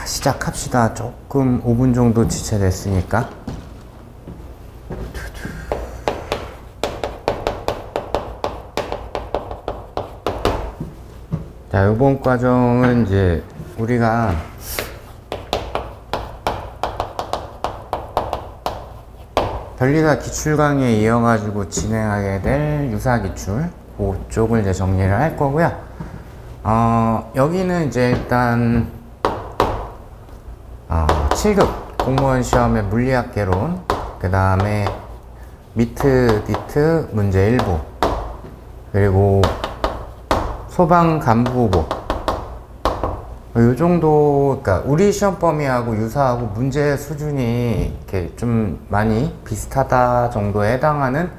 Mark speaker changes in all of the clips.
Speaker 1: 시작합시다. 조금 5분 정도 지체됐으니까. 자, 이번 과정은 이제 우리가 변리사 기출 강의에 이어가지고 진행하게 될 유사 기출, 그쪽을 이제 정리를 할 거고요. 여기는 이제 일단 7급 공무원 시험의 물리학 개론, 그 다음에 미트 디트 문제 일부, 그리고 소방 간부 후보, 요 정도. 그러니까 우리 시험 범위하고 유사하고 문제 수준이 이렇게 좀 많이 비슷하다 정도에 해당하는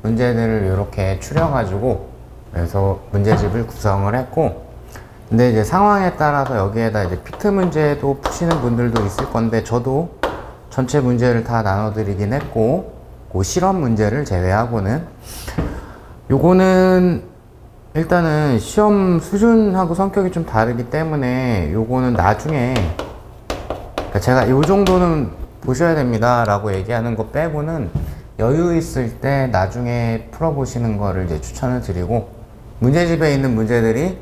Speaker 1: 문제들을 이렇게 추려가지고 그래서 문제집을 구성을 했고, 근데 이제 상황에 따라서 여기에다 이제 피트 문제도 푸시는 분들도 있을 건데, 저도 전체 문제를 다 나눠드리긴 했고, 그 실험 문제를 제외하고는, 요거는 일단은 시험 수준하고 성격이 좀 다르기 때문에 요거는 나중에, 그러니까 제가 요 정도는 보셔야 됩니다 라고 얘기하는 거 빼고는 여유 있을 때 나중에 풀어보시는 거를 이제 추천을 드리고, 문제집에 있는 문제들이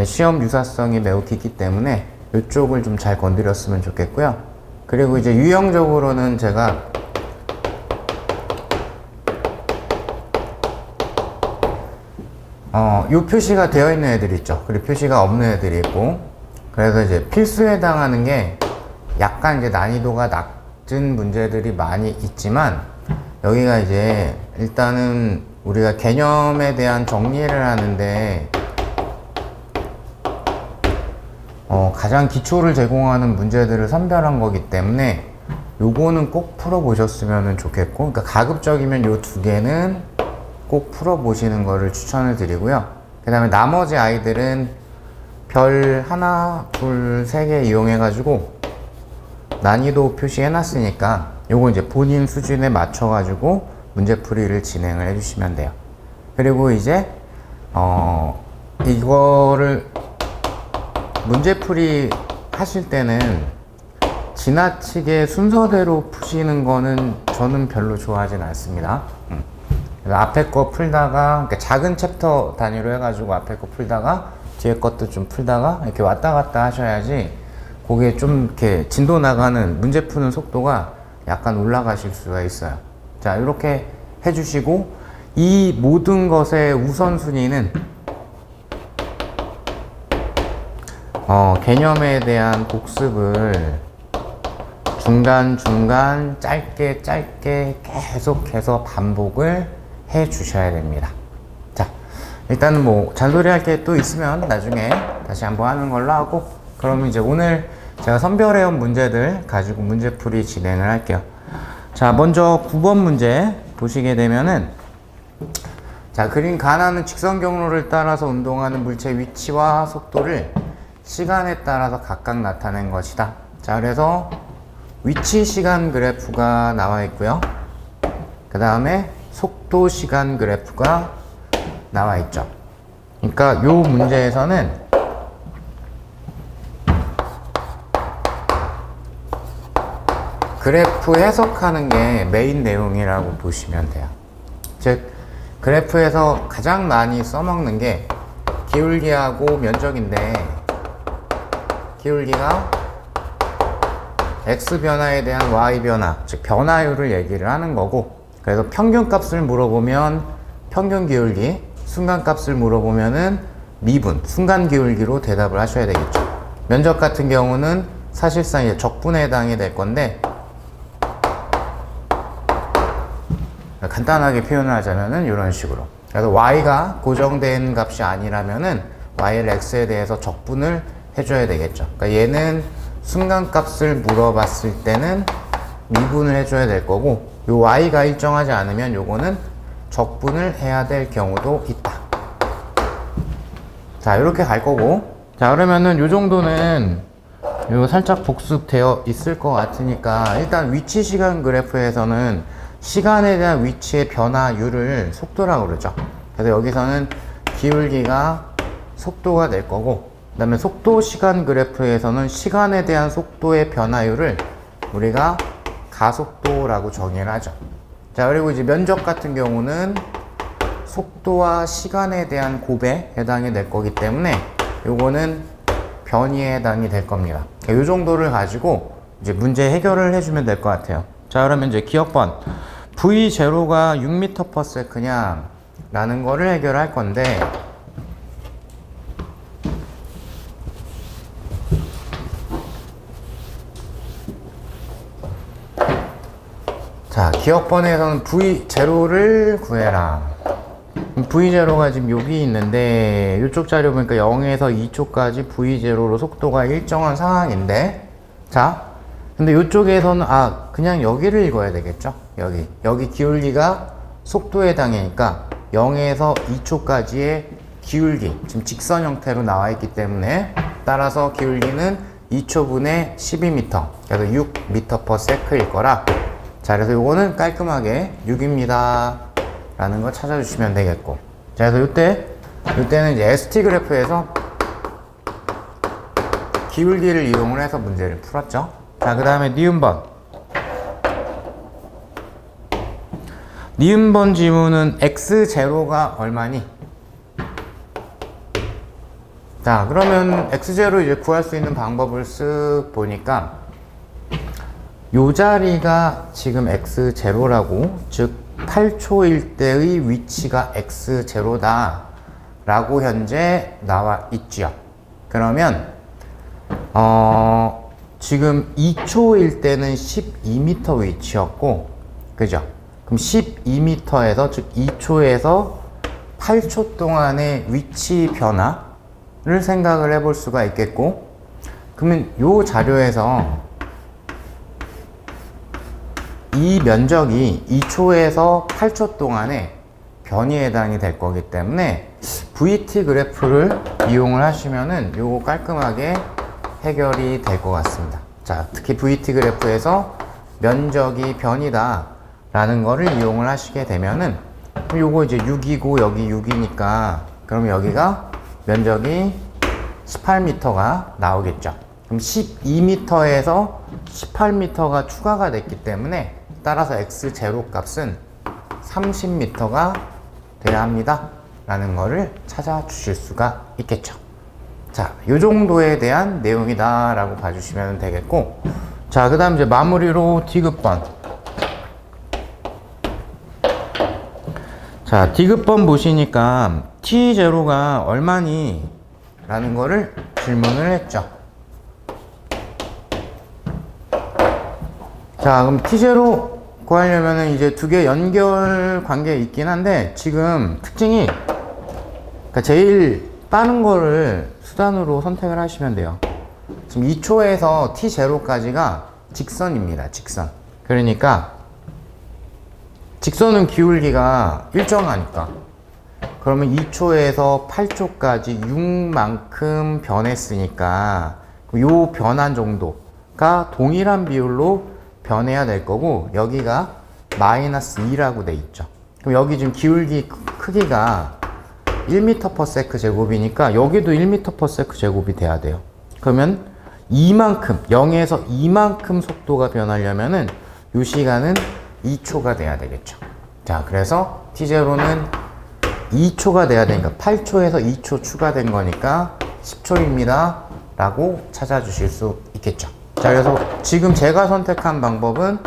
Speaker 1: 시험 유사성이 매우 깊기 때문에 이쪽을 좀 잘 건드렸으면 좋겠고요. 그리고 이제 유형적으로는 제가 요 표시가 되어 있는 애들이 있죠. 그리고 표시가 없는 애들이 있고, 그래서 이제 필수에 해당하는 게 약간 이제 난이도가 낮은 문제들이 많이 있지만, 여기가 이제 일단은 우리가 개념에 대한 정리를 하는데 가장 기초를 제공하는 문제들을 선별한 거기 때문에 요거는 꼭 풀어보셨으면 좋겠고, 그러니까 가급적이면 요 두 개는 꼭 풀어보시는 거를 추천을 드리고요. 그 다음에 나머지 아이들은 별 하나, 둘, 세 개 이용해가지고 난이도 표시해놨으니까 요거 이제 본인 수준에 맞춰가지고 문제풀이를 진행을 해주시면 돼요. 그리고 이제 이거를 문제풀이 하실 때는 지나치게 순서대로 푸시는 거는 저는 별로 좋아하진 않습니다. 그래서 앞에 거 풀다가, 그러니까 작은 챕터 단위로 해가지고 앞에 거 풀다가 뒤에 것도 좀 풀다가 이렇게 왔다 갔다 하셔야지 그게 좀 이렇게 진도 나가는 문제 푸는 속도가 약간 올라가실 수가 있어요. 자, 이렇게 해주시고, 이 모든 것의 우선순위는 개념에 대한 복습을 중간중간 짧게 계속해서 반복을 해 주셔야 됩니다. 자, 일단은 뭐 잔소리 할 게 또 있으면 나중에 다시 한번 하는 걸로 하고, 그럼 이제 오늘 제가 선별해온 문제들 가지고 문제풀이 진행을 할게요. 자, 먼저 9번 문제 보시게 되면은, 자, 그림 가나는 직선 경로를 따라서 운동하는 물체의 위치와 속도를 시간에 따라서 각각 나타낸 것이다. 자, 그래서 위치 시간 그래프가 나와 있고요. 그 다음에 속도 시간 그래프가 나와 있죠. 그러니까 요 문제에서는 그래프 해석하는 게 메인 내용이라고 보시면 돼요. 즉, 그래프에서 가장 많이 써먹는 게 기울기하고 면적인데, 기울기가 x 변화에 대한 y 변화, 즉 변화율을 얘기를 하는 거고, 그래서 평균값을 물어보면 평균 기울기, 순간값을 물어보면은 미분, 순간 기울기로 대답을 하셔야 되겠죠. 면적 같은 경우는 사실상 이제 적분에 해당이 될 건데, 간단하게 표현을 하자면은 이런 식으로. 그래서 y가 고정된 값이 아니라면은 y를 x에 대해서 적분을 해줘야 되겠죠. 그러니까 얘는 순간값을 물어봤을 때는 미분을 해줘야 될 거고, 요 y가 일정하지 않으면 요거는 적분을 해야 될 경우도 있다. 자, 이렇게 갈 거고, 자, 그러면은 요 정도는 요 살짝 복습되어 있을 것 같으니까, 일단 위치 시간 그래프에서는 시간에 대한 위치의 변화율을 속도라고 그러죠. 그래서 여기서는 기울기가 속도가 될 거고, 그 다음에 속도 시간 그래프에서는 시간에 대한 속도의 변화율을 우리가 가속도라고 정의를 하죠. 자, 그리고 이제 면적 같은 경우는 속도와 시간에 대한 곱에 해당이 될 거기 때문에 요거는 변위에 해당이 될 겁니다. 이 정도를 가지고 이제 문제 해결을 해주면 될 것 같아요. 자, 그러면 이제 기억번 V0가 6m/s냐 라는 거를 해결할 건데, 자, 기억번에서는 V0를 구해라. V0가 지금 여기 있는데 이쪽 자료 보니까 0에서 2초까지 V0로 속도가 일정한 상황인데, 자, 근데 이쪽에서는 그냥 여기를 읽어야 되겠죠. 여기 기울기가 속도에 해당이니까 0에서 2초까지의 기울기, 지금 직선 형태로 나와 있기 때문에 따라서 기울기는 2초분의 12m, 그래서 6m/s일 거라. 자, 그래서 요거는 깔끔하게 6입니다 라는 걸 찾아주시면 되겠고, 자, 그래서 요때는 이제 ST 그래프에서 기울기를 이용을 해서 문제를 풀었죠. 자, 그 다음에 니은번 지문은 x0가 얼마니? 자, 그러면 x0 이제 구할 수 있는 방법을 쓱 보니까 요 자리가 지금 x0라고, 즉 8초일 때의 위치가 x0다 라고 현재 나와 있죠. 그러면 지금 2초일 때는 12m 위치였고, 그죠? 그럼 12m에서, 즉 2초에서 8초 동안의 위치 변화를 생각을 해볼 수가 있겠고, 그러면 요 자료에서 이 면적이 2초에서 8초 동안의 변이에 해당이 될 거기 때문에 VT 그래프를 이용을 하시면은 요거 깔끔하게 해결이 될 것 같습니다. 자, 특히 VT 그래프에서 면적이 변이다 라는 거를 이용을 하시게 되면은, 요거 이제 6이고 여기 6이니까 그럼 여기가 면적이 18m가 나오겠죠. 그럼 12m에서 18m가 추가가 됐기 때문에 따라서 x0 값은 30m가 돼야 합니다 라는 거를 찾아주실 수가 있겠죠. 자, 요 정도에 대한 내용이다 라고 봐주시면 되겠고, 자, 그 다음 이제 마무리로 D급번. 자, D급번 보시니까 T0가 얼마니? 라는 거를 질문을 했죠. 자, 그럼 T0 구하려면은 이제 두 개 연결 관계에 있긴 한데, 지금 특징이, 그러니까 제일 빠른 거를 수단으로 선택을 하시면 돼요. 지금 2초에서 T0까지가 직선입니다. 직선. 그러니까 직선은 기울기가 일정하니까, 그러면 2초에서 8초까지 6만큼 변했으니까 요 변한 정도가 동일한 비율로 변해야 될 거고, 여기가 -2라고 돼 있죠. 그럼 여기 지금 기울기 크기가 1m/s 제곱이니까 여기도 1m/s 제곱이 돼야 돼요. 그러면 2만큼, 0에서 2만큼 속도가 변하려면은 이 시간은 2초가 돼야 되겠죠. 자, 그래서 T0는 2초가 돼야 되니까 8초에서 2초 추가된 거니까 10초입니다 라고 찾아주실 수 있겠죠. 자, 그래서 지금 제가 선택한 방법은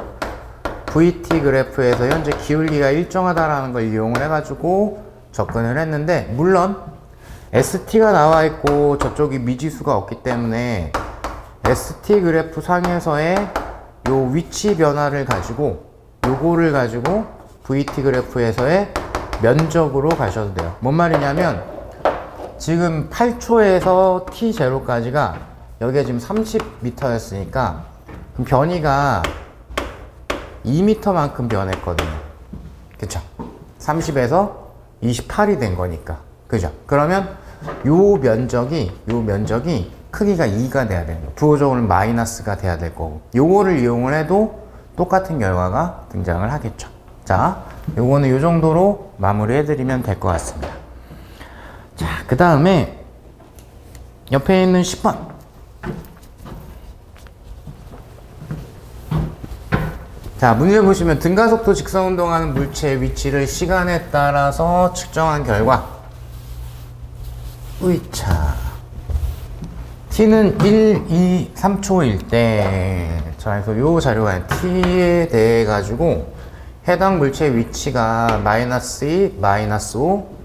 Speaker 1: VT 그래프에서 현재 기울기가 일정하다라는 걸 이용을 해가지고 접근을 했는데, 물론 ST가 나와 있고 저쪽이 미지수가 없기 때문에 ST 그래프 상에서의 요 위치 변화를 가지고, 요거를 가지고 VT 그래프에서의 면적으로 가셔도 돼요. 뭔 말이냐면, 지금 8초에서 T0까지가 여기가 지금 30m였으니까 그럼 변이가 2m만큼 변했거든요. 그쵸? 30에서 28이 된 거니까. 그죠? 그러면 요 면적이 크기가 2가 돼야 되는 거예요. 부호적으로는 마이너스가 돼야 될 거고, 요거를 이용을 해도 똑같은 결과가 등장을 하겠죠. 자, 요거는 요 정도로 마무리 해드리면 될 것 같습니다. 자, 그 다음에 옆에 있는 10번. 자, 문제 보시면 등가속도 직선 운동하는 물체의 위치를 시간에 따라서 측정한 결과 으이차 t는 1, 2, 3초일 때, 자, 그래서 요 자료가 t에 대해 가지고 해당 물체의 위치가 마이너스 2, 마이너스 5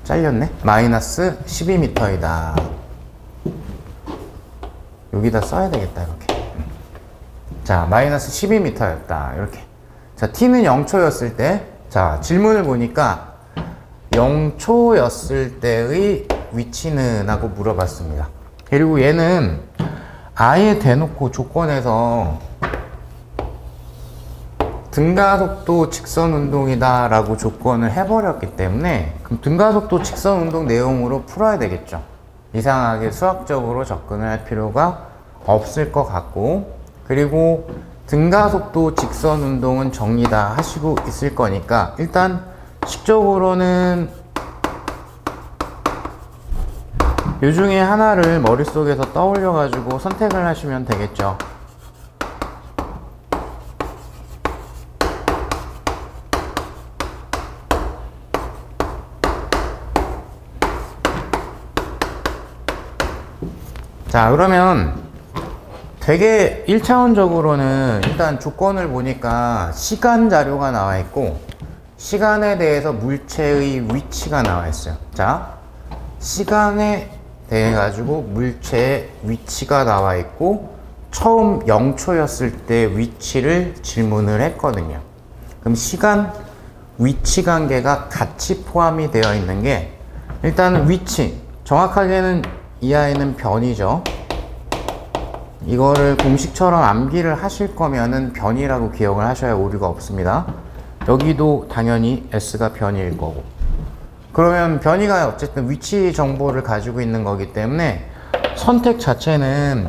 Speaker 1: 잘렸네? 마이너스 12m이다. 여기다 써야 되겠다, 이렇게. 자, 마이너스 12m였다. 이렇게. 자, t는 0초였을 때, 자, 질문을 보니까 0초였을 때의 위치는? 하고 물어봤습니다. 그리고 얘는 아예 대놓고 조건에서 등가속도 직선 운동이다 라고 조건을 해버렸기 때문에 그럼 등가속도 직선 운동 내용으로 풀어야 되겠죠. 이상하게 수학적으로 접근을 할 필요가 없을 것 같고, 그리고 등가속도 직선 운동은 정리 다 하시고 있을 거니까 일단 식적으로는 요 중에 하나를 머릿속에서 떠올려 가지고 선택을 하시면 되겠죠. 자, 그러면 되게 1차원적으로는 일단 조건을 보니까 시간 자료가 나와 있고 시간에 대해서 물체의 위치가 나와 있어요. 자, 시간에 대해 가지고 물체의 위치가 나와 있고 처음 0초였을 때 위치를 질문을 했거든요. 그럼 시간, 위치 관계가 같이 포함이 되어 있는 게 일단 위치, 정확하게는 이 아이는 변이죠. 이거를 공식처럼 암기를 하실 거면은 변이라고 기억을 하셔야 오류가 없습니다. 여기도 당연히 S가 변이일 거고. 그러면 변이가 어쨌든 위치 정보를 가지고 있는 거기 때문에 선택 자체는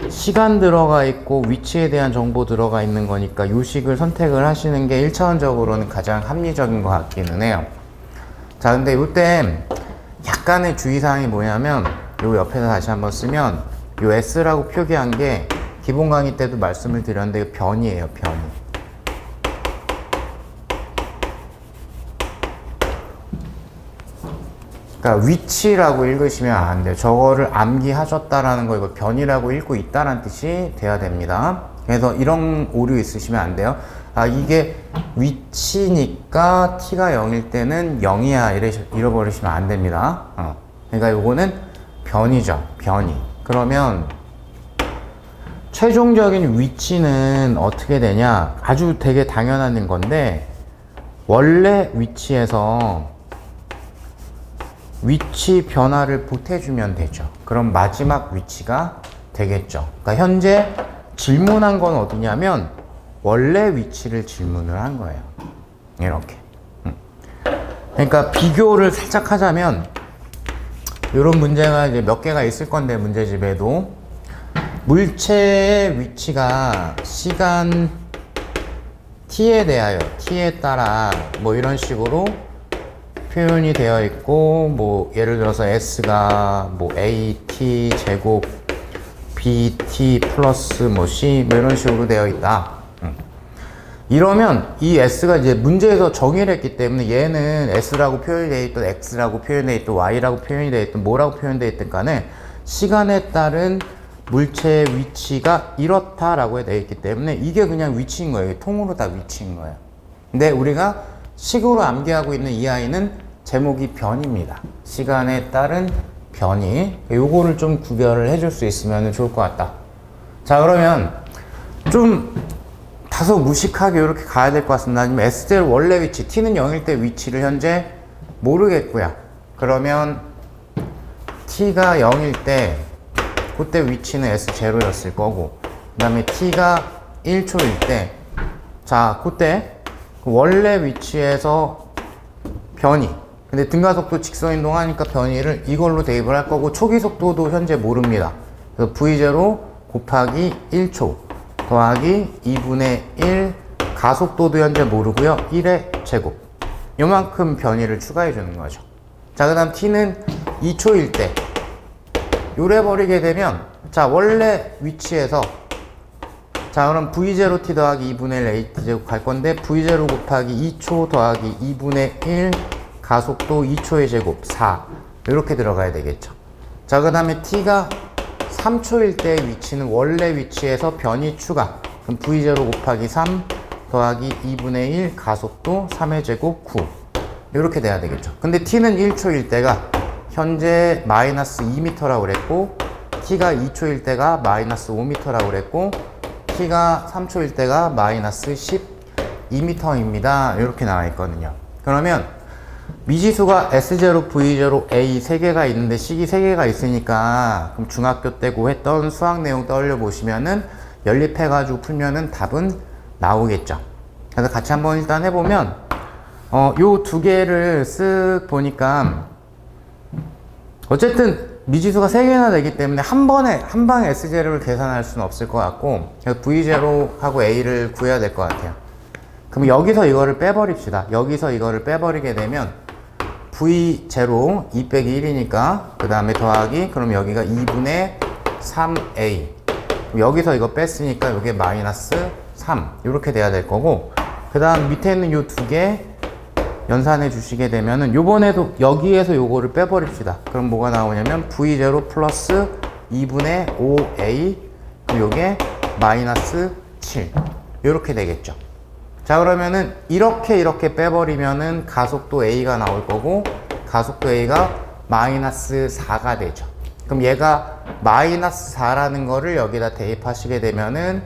Speaker 1: 시간 들어가 있고 위치에 대한 정보 들어가 있는 거니까 요 식을 선택을 하시는 게 1차원적으로는 가장 합리적인 것 같기는 해요. 자, 근데 요때 약간의 주의사항이 뭐냐면 요 옆에서 다시 한번 쓰면 요 S라고 표기한 게 기본 강의 때도 말씀을 드렸는데 이거 변이에요, 변이. 그러니까 위치라고 읽으시면 안 돼요. 저거를 암기하셨다라는 거 이거 변이라고 읽고 있다라는 뜻이 돼야 됩니다. 그래서 이런 오류 있으시면 안 돼요. 아, 이게 위치니까 t가 0일 때는 0이야 잃어버리시면 안 됩니다. 그러니까 요거는 변이죠, 변이. 그러면 최종적인 위치는 어떻게 되냐? 아주 되게 당연한 건데 원래 위치에서 위치 변화를 보태주면 되죠. 그럼 마지막 위치가 되겠죠. 그러니까 현재 질문한 건 어디냐면 원래 위치를 질문을 한 거예요. 이렇게. 그러니까 비교를 살짝 하자면 이런 문제가 이제 몇 개가 있을 건데 문제집에도 물체의 위치가 시간 t에 대하여 t에 따라 뭐 이런 식으로 표현이 되어 있고 뭐 예를 들어서 s가 뭐 at 제곱 bt 플러스 뭐 c 뭐 이런 식으로 되어 있다. 이러면 이 s가 이제 문제에서 정의를 했기 때문에 얘는 s라고 표현이 되어 있든 x라고 표현이 되어 있든 y라고 표현이 되어 있든 뭐라고 표현되어 있든 간에 시간에 따른 물체의 위치가 이렇다라고 되어 있기 때문에 이게 그냥 위치인 거예요. 통으로 다 위치인 거예요. 근데 우리가 식으로 암기하고 있는 이 아이는 제목이 변입니다. 시간에 따른 변이. 요거를 좀 구별을 해줄 수 있으면 좋을 것 같다. 자, 그러면 좀 다소 무식하게 이렇게 가야 될 것 같습니다. 아니면 S대로 원래 위치, T는 0일 때 위치를 현재 모르겠고요. 그러면 T가 0일 때 그때 위치는 S0였을 거고 그 다음에 T가 1초일 때 자, 그때 원래 위치에서 변이, 근데 등가속도 직선운동 하니까 변이를 이걸로 대입을 할 거고 초기 속도도 현재 모릅니다. 그래서 V0 곱하기 1초 더하기 2분의 1 가속도도 현재 모르고요. 1의 제곱 요만큼 변이를 추가해 주는 거죠. 자, 그 다음 t는 2초일 때 요래 버리게 되면, 자, 원래 위치에서, 자, 그럼 v0t 더하기 2분의 1 at 제곱 갈 건데, v0 곱하기 2초 더하기 2분의 1 가속도 2초의 제곱 4 이렇게 들어가야 되겠죠. 자, 그 다음에 t가 3초일 때의 위치는 원래 위치에서 변이 추가, 그럼 v0 곱하기 3 더하기 2분의 1 가속도 3의 제곱 9 이렇게 돼야 되겠죠. 근데 t는 1초일 때가 현재 마이너스 2m라고 그랬고, t가 2초일 때가 마이너스 5m라고 그랬고, t가 3초일 때가 마이너스 12m입니다. 이렇게 나와 있거든요. 그러면 미지수가 S0, V0, A 3개가 있는데 식이 3개가 있으니까, 그럼 중학교 때 구했던 수학 내용 떠올려 보시면은 연립해가지고 풀면은 답은 나오겠죠. 그래서 같이 한번 일단 해보면, 요 두 개를 쓱 보니까, 어쨌든 미지수가 3개나 되기 때문에 한 방에 S0를 계산할 수는 없을 것 같고, V0하고 A를 구해야 될 것 같아요. 그럼 여기서 이거를 빼버립시다. 여기서 이거를 빼버리게 되면 V0 2 빼기 1이니까 그 다음에 더하기, 그럼 여기가 2분의 3A, 여기서 이거 뺐으니까 이게 마이너스 3 이렇게 돼야 될 거고, 그 다음 밑에 있는 요 두 개 연산해 주시게 되면은, 요번에도 여기에서 요거를 빼버립시다. 그럼 뭐가 나오냐면 V0 플러스 2분의 5A, 그럼 요게 마이너스 7 이렇게 되겠죠. 자, 그러면은 이렇게 빼버리면은 가속도 A가 나올 거고, 가속도 A가 마이너스 4가 되죠. 그럼 얘가 마이너스 4라는 거를 여기다 대입하시게 되면은,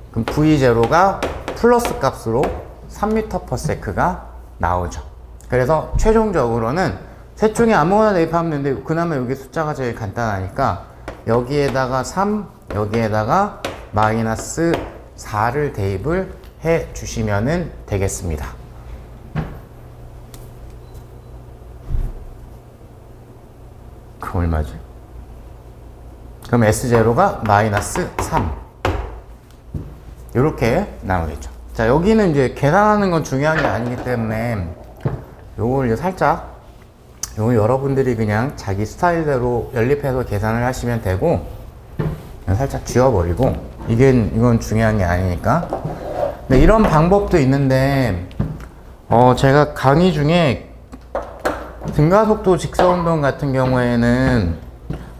Speaker 1: 그럼 V0가 플러스 값으로 3m/s가 나오죠. 그래서 최종적으로는 셋 중에 아무거나 대입하면 되는데, 그나마 여기 숫자가 제일 간단하니까 여기에다가 3, 여기에다가 마이너스 4를 대입을 해 주시면 되겠습니다. 그 얼마지? 그럼 S0가 마이너스 3 이렇게 나오겠죠. 자, 여기는 이제 계산하는 건 중요한 게 아니기 때문에 요걸 이제 살짝, 요거 여러분들이 그냥 자기 스타일대로 연립해서 계산을 하시면 되고, 그냥 살짝 지워버리고, 이건 중요한 게 아니니까. 근데 이런 방법도 있는데, 제가 강의 중에 등가속도 직사운동 같은 경우에는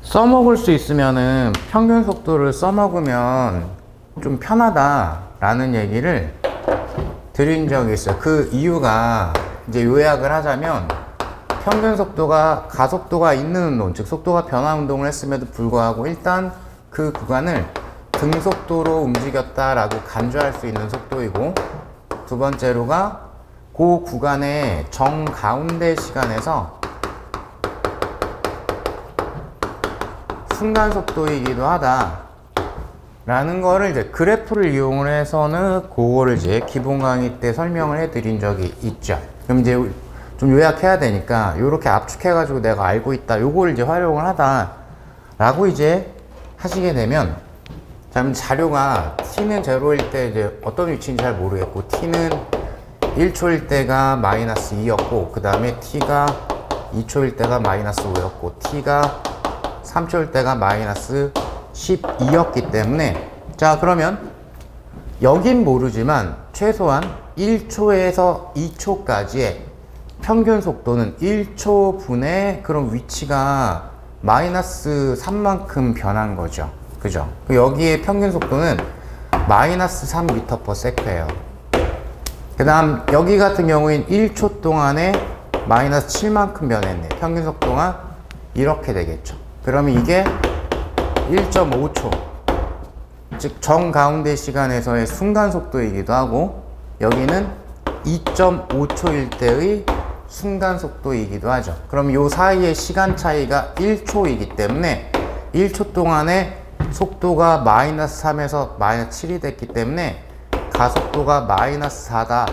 Speaker 1: 써먹을 수 있으면은 평균 속도를 써먹으면 좀 편하다라는 얘기를 드린 적이 있어요. 그 이유가, 이제 요약을 하자면, 평균 속도가 가속도가 있는 운동, 즉 속도가 변화 운동을 했음에도 불구하고 일단 그 구간을 등속도로 움직였다라고 간주할 수 있는 속도이고, 두 번째로가 그 구간의 정가운데 시간에서 순간 속도이기도 하다 라는 거를 이제 그래프를 이용을 해서는 그거를 이제 기본 강의 때 설명을 해 드린 적이 있죠. 그럼 이제 좀 요약해야 되니까 요렇게 압축해 가지고 내가 알고 있다, 요걸 이제 활용을 하다 라고 이제 하시게 되면, 자, 그럼 자료가 t는 0일 때 이제 어떤 위치인지 잘 모르겠고, t는 1초일 때가 마이너스 2였고, 그 다음에 t가 2초일 때가 마이너스 5였고, t가 3초일 때가 마이너스 12였기 때문에, 자, 그러면 여긴 모르지만 최소한 1초에서 2초까지의 평균 속도는 1초분의 그런 위치가 마이너스 3만큼 변한 거죠. 그죠? 여기에 평균 속도는 마이너스 3m/s예요. 그 다음 여기 같은 경우엔 1초 동안에 마이너스 7만큼 변했네. 평균 속도가 이렇게 되겠죠. 그러면 이게 1.5초, 즉 정가운데 시간에서의 순간 속도이기도 하고, 여기는 2.5초일 때의 순간 속도이기도 하죠. 그럼 요 사이의 시간 차이가 1초이기 때문에 1초 동안에 속도가 마이너스 3에서 마이너스 7이 됐기 때문에 가속도가 마이너스 4다.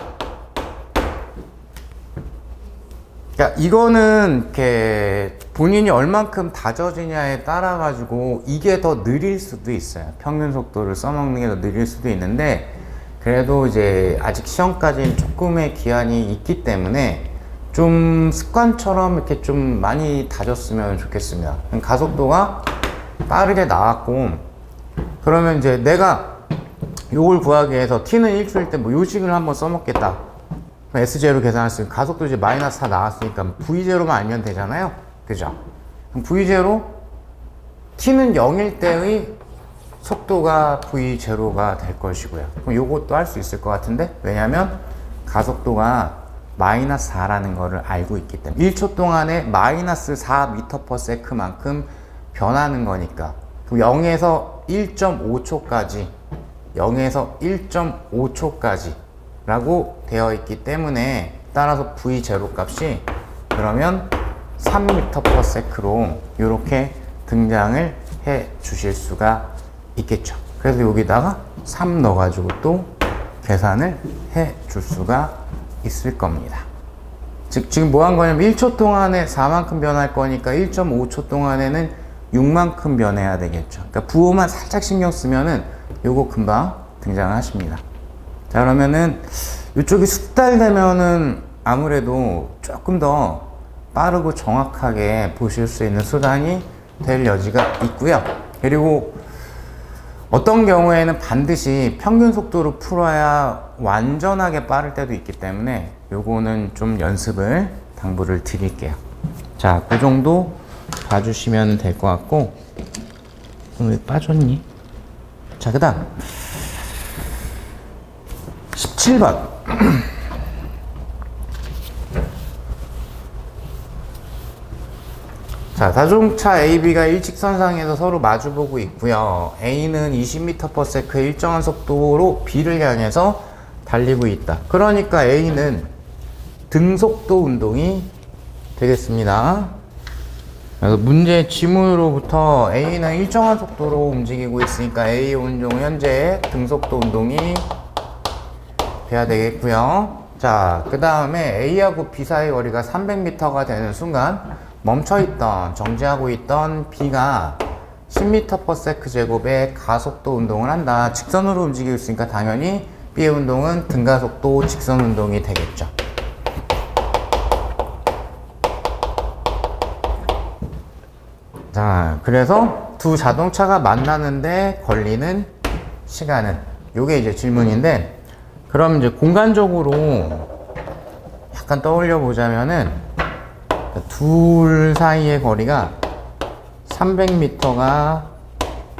Speaker 1: 그러니까 이거는 이렇게 본인이 얼만큼 다져지냐에 따라 가지고 이게 더 느릴 수도 있어요. 평균 속도를 써먹는 게 더 느릴 수도 있는데, 그래도 이제 아직 시험까지는 조금의 기한이 있기 때문에 좀 습관처럼 이렇게 좀 많이 다졌으면 좋겠습니다. 가속도가 빠르게 나왔고, 그러면 이제 내가 요걸 구하기 위해서 t는 1초일 때 뭐 요식을 한번 써먹겠다. S0 계산했으면 가속도 이제 마이너스 4 나왔으니까 V0만 알면 되잖아요. 그죠? 그럼 V0, t는 0일 때의 속도가 V0가 될 것이고요. 그럼 요것도 할 수 있을 것 같은데, 왜냐면 가속도가 마이너스 4라는 거를 알고 있기 때문에 1초 동안에 마이너스 4m/s만큼 변하는 거니까, 그럼 0에서 1.5초까지 0에서 1.5초까지 라고 되어 있기 때문에, 따라서 V0 값이 그러면 3m/s로 이렇게 등장을 해 주실 수가 있겠죠. 그래서 여기다가 3 넣어가지고 또 계산을 해 줄 수가 있을 겁니다. 즉 지금 뭐 한 거냐면 1초 동안에 4만큼 변할 거니까 1.5초 동안에는 6만큼 변해야 되겠죠. 그러니까 부호만 살짝 신경 쓰면은 요거 금방 등장하십니다. 자, 그러면은 이쪽이 숙달되면은 아무래도 조금 더 빠르고 정확하게 보실 수 있는 수단이 될 여지가 있고요. 그리고 어떤 경우에는 반드시 평균 속도로 풀어야 완전하게 빠를 때도 있기 때문에 요거는 좀 연습을 당부를 드릴게요. 자, 그 정도 봐주시면 될 것 같고, 왜 빠졌니? 자, 그 다음 17번 자, 자동차 A, B가 일직선상에서 서로 마주보고 있고요. A는 20m/s의 일정한 속도로 B를 향해서 달리고 있다. 그러니까 A는 등속도 운동이 되겠습니다. 그래서 문제 지문으로부터 A는 일정한 속도로 움직이고 있으니까 A 운동은 현재 등속도 운동이 돼야 되겠고요. 자, 그 다음에 A하고 B 사이 거리가 300m가 되는 순간 멈춰있던, 정지하고 있던 B가 10m/s 제곱의 가속도 운동을 한다. 직선으로 움직이고 있으니까 당연히 B의 운동은 등가속도 직선 운동이 되겠죠. 자, 그래서 두 자동차가 만나는데 걸리는 시간은, 요게 이제 질문인데, 그럼 이제 공간적으로 약간 떠올려 보자면은 둘 사이의 거리가 300m가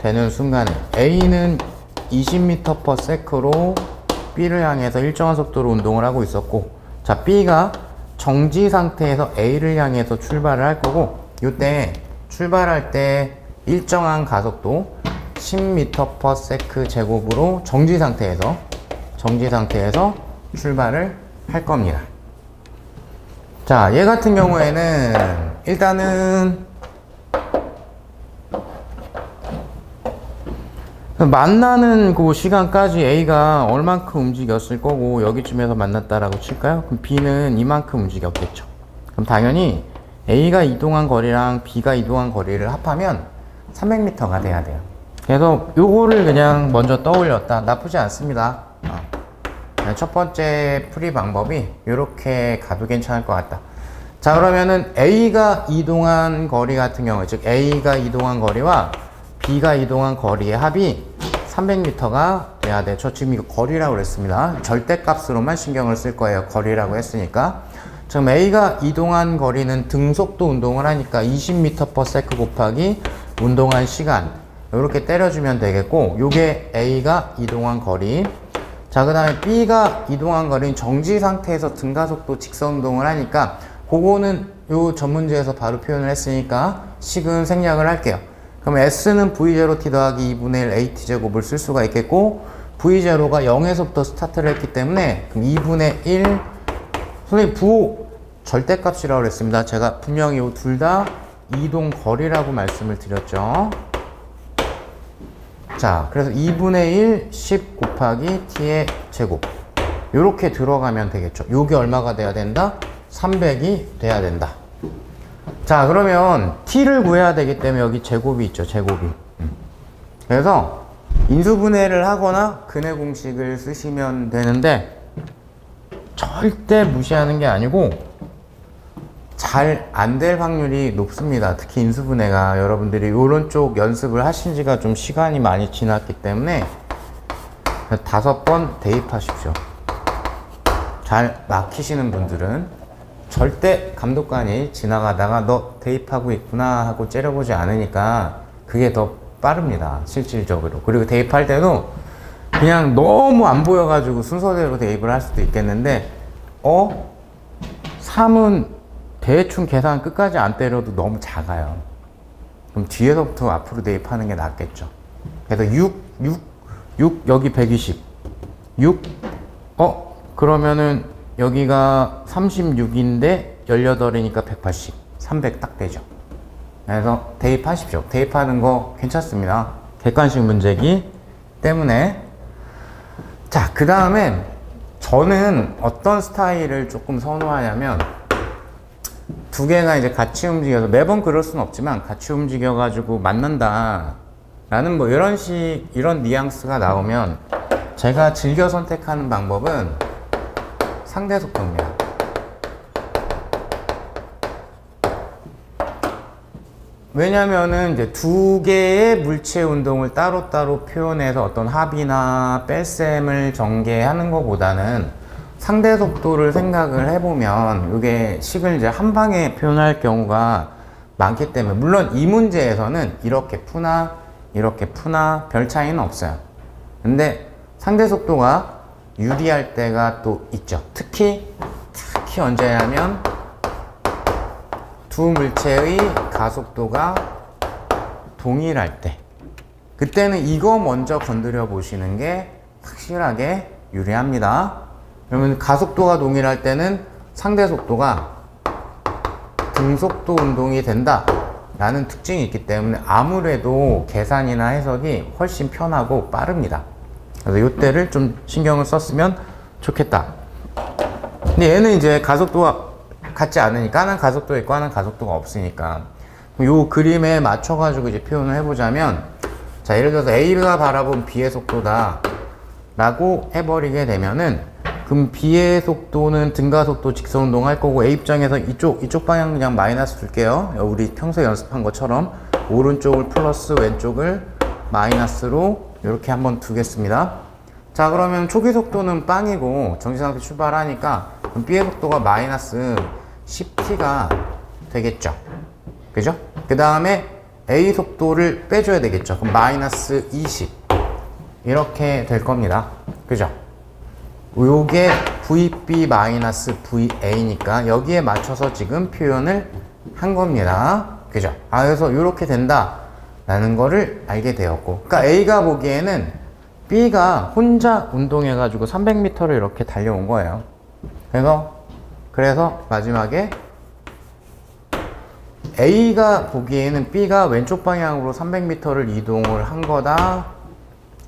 Speaker 1: 되는 순간에 A는 20m/s로 B를 향해서 일정한 속도로 운동을 하고 있었고, 자, B가 정지 상태에서 A를 향해서 출발을 할 거고, 이때 출발할 때 일정한 가속도 10m/s 제곱으로 정지 상태에서 출발을 할 겁니다. 자, 얘 같은 경우에는 일단은 만나는 그 시간까지 A가 얼만큼 움직였을 거고, 여기쯤에서 만났다라고 칠까요? 그럼 B는 이만큼 움직였겠죠. 그럼 당연히 A가 이동한 거리랑 B가 이동한 거리를 합하면 300m가 돼야 돼요. 그래서 요거를 그냥 먼저 떠올렸다. 나쁘지 않습니다. 첫 번째 풀이 방법이 이렇게 가도 괜찮을 것 같다. 자, 그러면은 A가 이동한 거리 같은 경우, 즉 A가 이동한 거리와 B가 이동한 거리의 합이 300m가 돼야 돼. 저 지금 이거 거리라고 그랬습니다. 절대값으로만 신경을 쓸 거예요. 거리라고 했으니까. 지금 A가 이동한 거리는 등속도 운동을 하니까 20m/s 곱하기 운동한 시간, 이렇게 때려주면 되겠고, 요게 A가 이동한 거리. 자, 그 다음에 B가 이동한 거리는 정지 상태에서 등가속도 직선 운동을 하니까, 그거는 요 전문지에서 바로 표현을 했으니까 식은 생략을 할게요. 그럼 S는 V0t 더하기 2분의 1 AT 제곱을 쓸 수가 있겠고, V0가 0에서부터 스타트를 했기 때문에 그럼 2분의 1, 선생님 부호 절대값이라고 그랬습니다. 제가 분명히 이 둘 다 이동 거리라고 말씀을 드렸죠. 자, 그래서 2분의 1 10 곱하기 t의 제곱, 요렇게 들어가면 되겠죠. 요게 얼마가 돼야 된다? 300이 돼야 된다. 자, 그러면 t를 구해야 되기 때문에 여기 제곱이 있죠. 제곱이. 그래서 인수분해를 하거나 근해 공식을 쓰시면 되는데 절대 무시하는 게 아니고 잘 안 될 확률이 높습니다. 특히 인수분해가 여러분들이 이런 쪽 연습을 하신 지가 좀 시간이 많이 지났기 때문에 5번 대입하십시오. 잘 막히시는 분들은 절대 감독관이 지나가다가 너 대입하고 있구나 하고 째려보지 않으니까 그게 더 빠릅니다. 실질적으로. 그리고 대입할 때도 그냥 너무 안 보여가지고 순서대로 대입을 할 수도 있겠는데 3은 대충 계산 끝까지 안 때려도 너무 작아요. 그럼 뒤에서부터 앞으로 대입하는 게 낫겠죠. 그래서 6 여기 120 6 그러면은 여기가 36인데 18이니까 180 300 딱 되죠. 그래서 대입하십시오. 대입하는 거 괜찮습니다. 객관식 문제이기 때문에. 자, 그 다음에 저는 어떤 스타일을 조금 선호하냐면 두 개가 이제 같이 움직여서 매번 그럴 수는 없지만 같이 움직여 가지고 맞는다 라는 뭐 이런 뉘앙스가 나오면 제가 즐겨 선택하는 방법은 상대 속도입니다. 왜냐면은 이제 두 개의 물체 운동을 따로따로 표현해서 어떤 합이나 뺄셈을 전개하는 것보다는 상대 속도를 생각을 해보면 이게 식을 이제 한 방에 표현할 경우가 많기 때문에, 물론 이 문제에서는 이렇게 푸나 이렇게 푸나 별 차이는 없어요. 근데 상대 속도가 유리할 때가 또 있죠. 특히 언제냐면 두 물체의 가속도가 동일할 때, 그때는 이거 먼저 건드려 보시는 게 확실하게 유리합니다. 그러면 가속도가 동일할 때는 상대 속도가 등속도 운동이 된다 라는 특징이 있기 때문에 아무래도 계산이나 해석이 훨씬 편하고 빠릅니다. 그래서 이때를 좀 신경을 썼으면 좋겠다. 근데 얘는 이제 가속도가 같지 않으니까, 하나는 가속도가 있고 하나는 가속도가 없으니까 이 그림에 맞춰 가지고 이제 표현을 해보자면, 자, 예를 들어서 A가 바라본 B의 속도다 라고 해버리게 되면은, 그럼 B의 속도는 등가속도 직선운동 할 거고, A 입장에서 이쪽 방향 그냥 마이너스 둘게요. 우리 평소에 연습한 것처럼 오른쪽을 플러스 왼쪽을 마이너스로 이렇게 한번 두겠습니다. 자, 그러면 초기 속도는 빵이고 정지상태 출발하니까 그럼 B의 속도가 마이너스 10t가 되겠죠. 그죠? 그 다음에 A 속도를 빼줘야 되겠죠. 그럼 마이너스 20 이렇게 될 겁니다. 그죠? 요게 VB 마이너스 VA니까 여기에 맞춰서 지금 표현을 한 겁니다. 그죠? 그래서 이렇게 된다 라는 거를 알게 되었고, 그러니까 A가 보기에는 B가 혼자 운동해가지고 300m를 이렇게 달려온 거예요. 그래서 마지막에 A가 보기에는 B가 왼쪽 방향으로 300m를 이동을 한 거다.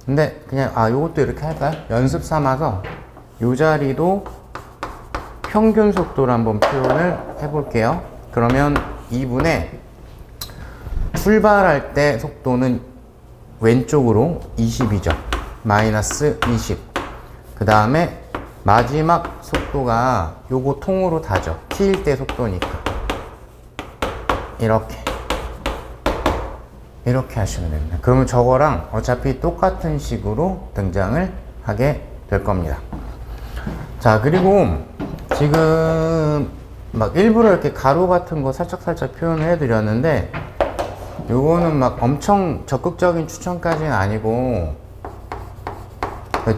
Speaker 1: 근데 그냥 요것도 이렇게 할까요? 연습 삼아서 요 자리도 평균 속도를 한번 표현을 해볼게요. 그러면 2분의 출발할 때 속도는 왼쪽으로 20이죠. 마이너스 20. 그 다음에 마지막 속도가 요거 통으로 다죠. t일 때 속도니까. 이렇게 하시면 됩니다. 그러면 저거랑 어차피 똑같은 식으로 등장을 하게 될 겁니다. 자, 그리고 지금 막 일부러 이렇게 가로 같은 거 살짝 표현을 해드렸는데, 요거는 막 엄청 적극적인 추천까지는 아니고,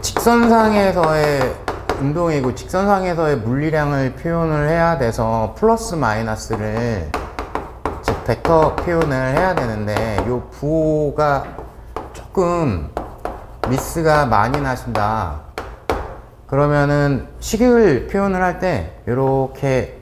Speaker 1: 직선상에서의 운동이고 직선상에서의 물리량을 표현을 해야 돼서 플러스 마이너스를 즉 벡터 표현을 해야 되는데, 요 부호가 조금 미스가 많이 나신다 그러면은 식을 표현을 할 때 이렇게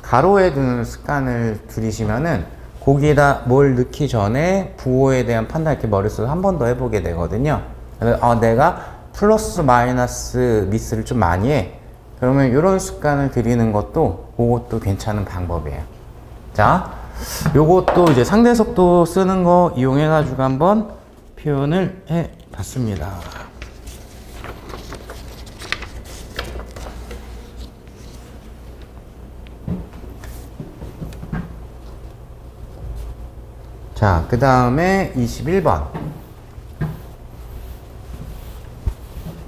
Speaker 1: 가로에 두는 습관을 들이시면은 거기에다 뭘 넣기 전에 부호에 대한 판단 이렇게 머릿속에 한 번 더 해보게 되거든요. 그래서 내가 플러스 마이너스 미스를 좀 많이 해. 그러면 이런 습관을 들이는 것도 그것도 괜찮은 방법이에요. 자, 요것도 이제 상대 속도 쓰는 거 이용해 가지고 한번 표현을 해 닫습니다. 자, 그 다음에 21번.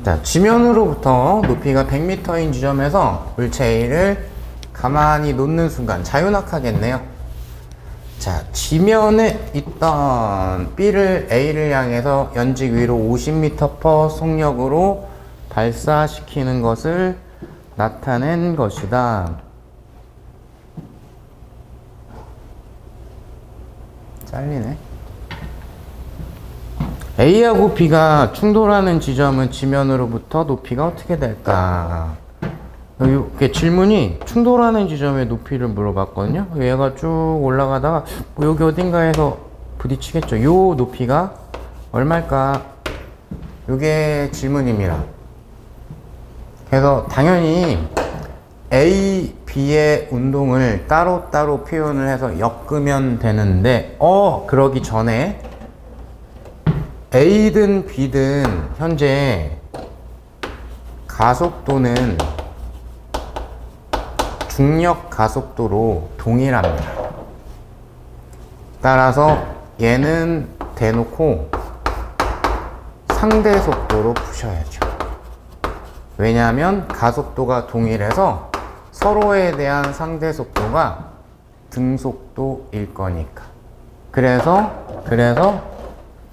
Speaker 1: 자, 지면으로부터 높이가 100m인 지점에서 물체 A를 가만히 놓는 순간 자유낙하겠네요. 자, 지면에 있던 B를 A를 향해서 연직 위로 50m/s 속력으로 발사시키는 것을 나타낸 것이다. 잘리네. A하고 B가 충돌하는 지점은 지면으로부터 높이가 어떻게 될까? 이렇게 질문이 충돌하는 지점의 높이를 물어봤거든요. 얘가 쭉 올라가다가 뭐 여기 어딘가에서 부딪히겠죠. 요 높이가 얼마일까? 요게 질문입니다. 그래서 당연히 A, B의 운동을 따로따로 표현을 해서 엮으면 되는데 그러기 전에 A든 B든 현재 가속도는 중력 가속도로 동일합니다. 따라서 얘는 대놓고 상대 속도로 푸셔야죠. 왜냐하면 가속도가 동일해서 서로에 대한 상대 속도가 등속도일 거니까. 그래서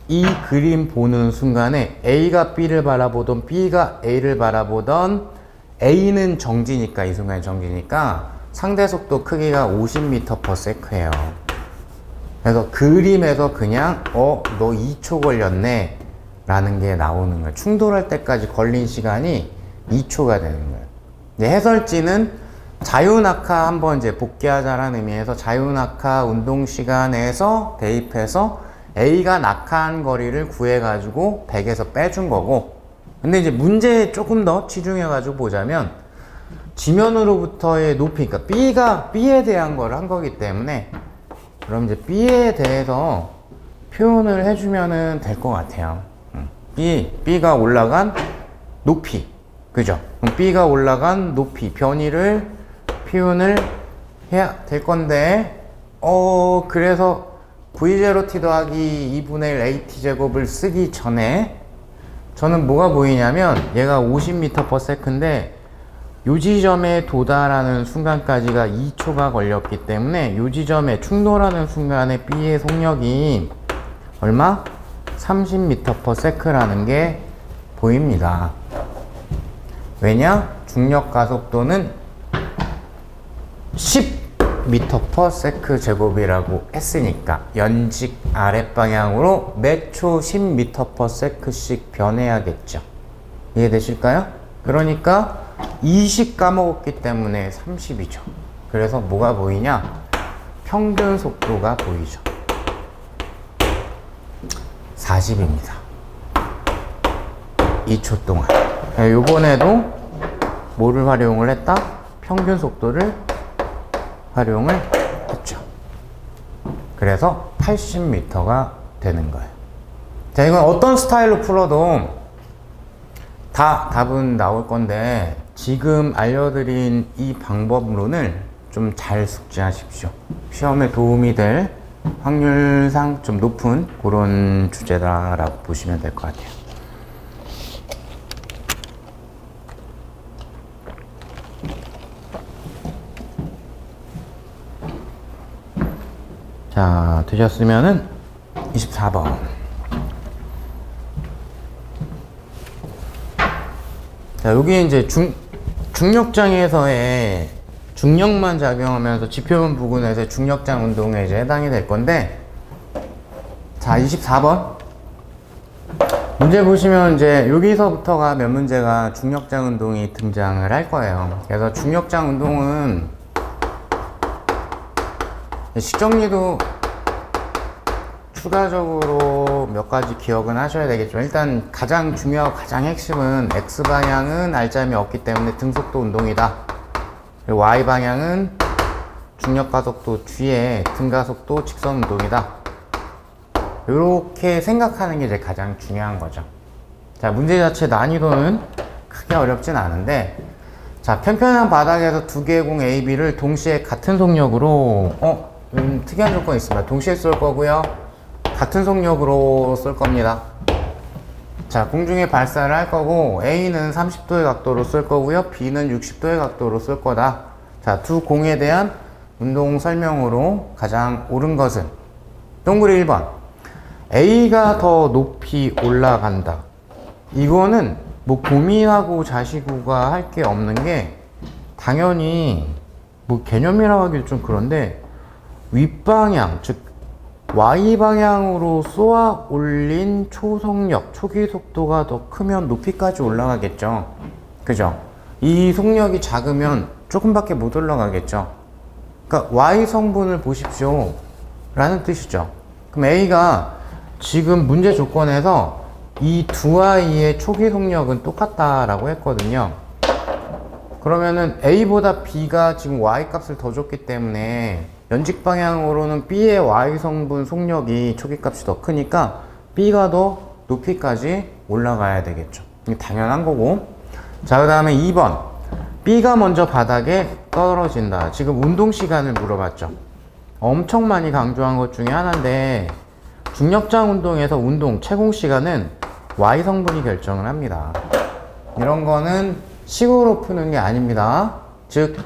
Speaker 1: 이 그림 보는 순간에 A가 B를 바라보던 B가 A를 바라보던 A는 정지니까, 이 순간에 정지니까 상대 속도 크기가 50m/s예요. 그래서 그림에서 그냥 너 2초 걸렸네 라는 게 나오는 거예요. 충돌할 때까지 걸린 시간이 2초가 되는 거예요. 이제 해설지는 자유낙하 한번 이제 복귀하자라는 의미에서 자유낙하 운동 시간에서 대입해서 A가 낙하한 거리를 구해가지고 100에서 빼준 거고, 근데 이제 문제에 조금 더 치중해가지고 보자면 지면으로부터의 높이, 그러니까 B가 B에 대한 걸 한 거기 때문에 그럼 이제 B에 대해서 표현을 해주면은 될 것 같아요. B가 올라간 높이, 그죠? 그럼 B가 올라간 높이 변이를 표현을 해야 될 건데, 그래서 V0t 더하기 2분의 1 AT 제곱을 쓰기 전에 저는 뭐가 보이냐면 얘가 50m/s인데 요 지점에 도달하는 순간까지가 2초가 걸렸기 때문에 요 지점에 충돌하는 순간에 B의 속력이 얼마? 30m/s라는 게 보입니다. 왜냐? 중력 가속도는 10m/s 제곱이라고 했으니까 연직 아랫방향으로 매초 10m/s씩 변해야겠죠. 이해되실까요? 그러니까 20 까먹었기 때문에 30이죠. 그래서 뭐가 보이냐? 평균 속도가 보이죠. 40입니다. 2초 동안. 요번에도 뭐를 활용을 했다? 평균 속도를 활용을 했죠. 그래서 80m가 되는 거예요. 자, 이건 어떤 스타일로 풀어도 다 답은 나올 건데 지금 알려드린 이 방법론을 좀 잘 숙지하십시오. 시험에 도움이 될 확률상 좀 높은 그런 주제다라고 보시면 될 것 같아요. 자, 되셨으면은 24번. 자, 여기 이제 중력장에서의 중력만 작용하면서 지표면 부근에서의 중력장 운동에 이제 해당이 될 건데, 자, 24번. 문제 보시면 이제 여기서부터가 몇 문제가 중력장 운동이 등장을 할 거예요. 그래서 중력장 운동은 식정리도 추가적으로 몇 가지 기억은 하셔야 되겠죠. 일단 가장 중요하고 가장 핵심은 X방향은 알짬이 없기 때문에 등속도 운동이다. 그리고 Y방향은 중력가속도 뒤에 등가속도 직선 운동이다. 이렇게 생각하는 게 이제 가장 중요한 거죠. 자, 문제 자체 난이도는 크게 어렵진 않은데, 자, 편편한 바닥에서 두 개의 공 A, B를 동시에 같은 속력으로 특이한 조건이 있습니다. 동시에 쏠 거고요, 같은 속력으로 쏠 겁니다. 자, 공중에 발사를 할 거고, A는 30도의 각도로 쏠 거고요, B는 60도의 각도로 쏠 거다. 자, 두 공에 대한 운동 설명으로 가장 옳은 것은 동그리 1번, A가 더 높이 올라간다. 이거는 뭐 고민하고 자시고가 할 게 없는 게, 당연히 뭐 개념이라고 하기 좀 그런데, 윗방향, 즉 Y방향으로 쏘아 올린 초속력, 초기 속도가 더 크면 높이까지 올라가겠죠. 그죠? 이 속력이 작으면 조금밖에 못 올라가겠죠. 그러니까 Y 성분을 보십시오 라는 뜻이죠. 그럼 A가 지금 문제 조건에서 이 두 아이의 초기 속력은 똑같다라고 했거든요. 그러면은 A보다 B가 지금 Y 값을 더 줬기 때문에 연직 방향으로는 B의 Y 성분 속력이 초기 값이 더 크니까 B가 더 높이까지 올라가야 되겠죠. 이게 당연한 거고. 자, 그 다음에 2번, B가 먼저 바닥에 떨어진다. 지금 운동 시간을 물어봤죠. 엄청 많이 강조한 것 중에 하나인데, 중력장 운동에서 운동 채공 시간은 Y 성분이 결정을 합니다. 이런 거는 식으로 푸는 게 아닙니다. 즉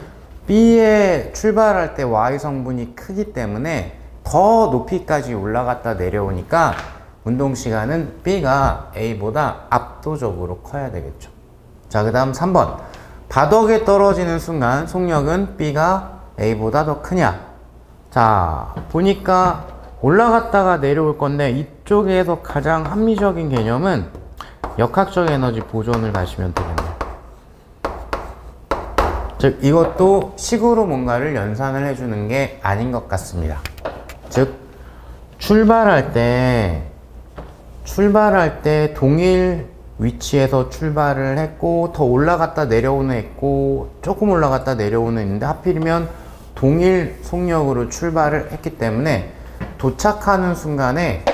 Speaker 1: B에 출발할 때 Y 성분이 크기 때문에 더 높이까지 올라갔다 내려오니까 운동 시간은 B가 A보다 압도적으로 커야 되겠죠. 자, 그 다음 3번, 바닥에 떨어지는 순간 속력은 B가 A보다 더 크냐. 자, 보니까 올라갔다가 내려올 건데, 이쪽에서 가장 합리적인 개념은 역학적 에너지 보존을 가시면 되겠네요. 즉 이것도 식으로 뭔가를 연산을 해주는 게 아닌 것 같습니다. 즉 출발할 때 동일 위치에서 출발을 했고, 더 올라갔다 내려오는 했고, 조금 올라갔다 내려오는 있는데, 하필이면 동일 속력으로 출발을 했기 때문에 도착하는 순간에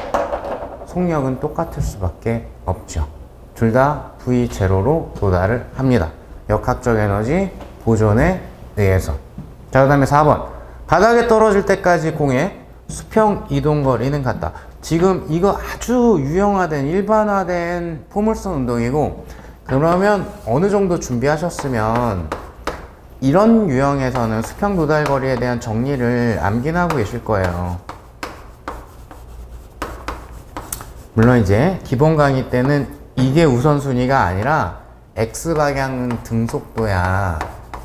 Speaker 1: 속력은 똑같을 수밖에 없죠. 둘 다 V0로 도달을 합니다. 역학적 에너지 보존에 의해서. 자, 그 다음에 4번, 바닥에 떨어질 때까지 공의 수평 이동 거리는 같다. 지금 이거 아주 유형화된, 일반화된 포물선 운동이고, 그러면 어느 정도 준비하셨으면 이런 유형에서는 수평 도달 거리에 대한 정리를 암긴 하고 계실 거예요. 물론 이제 기본 강의 때는 이게 우선순위가 아니라 X방향은 등속도야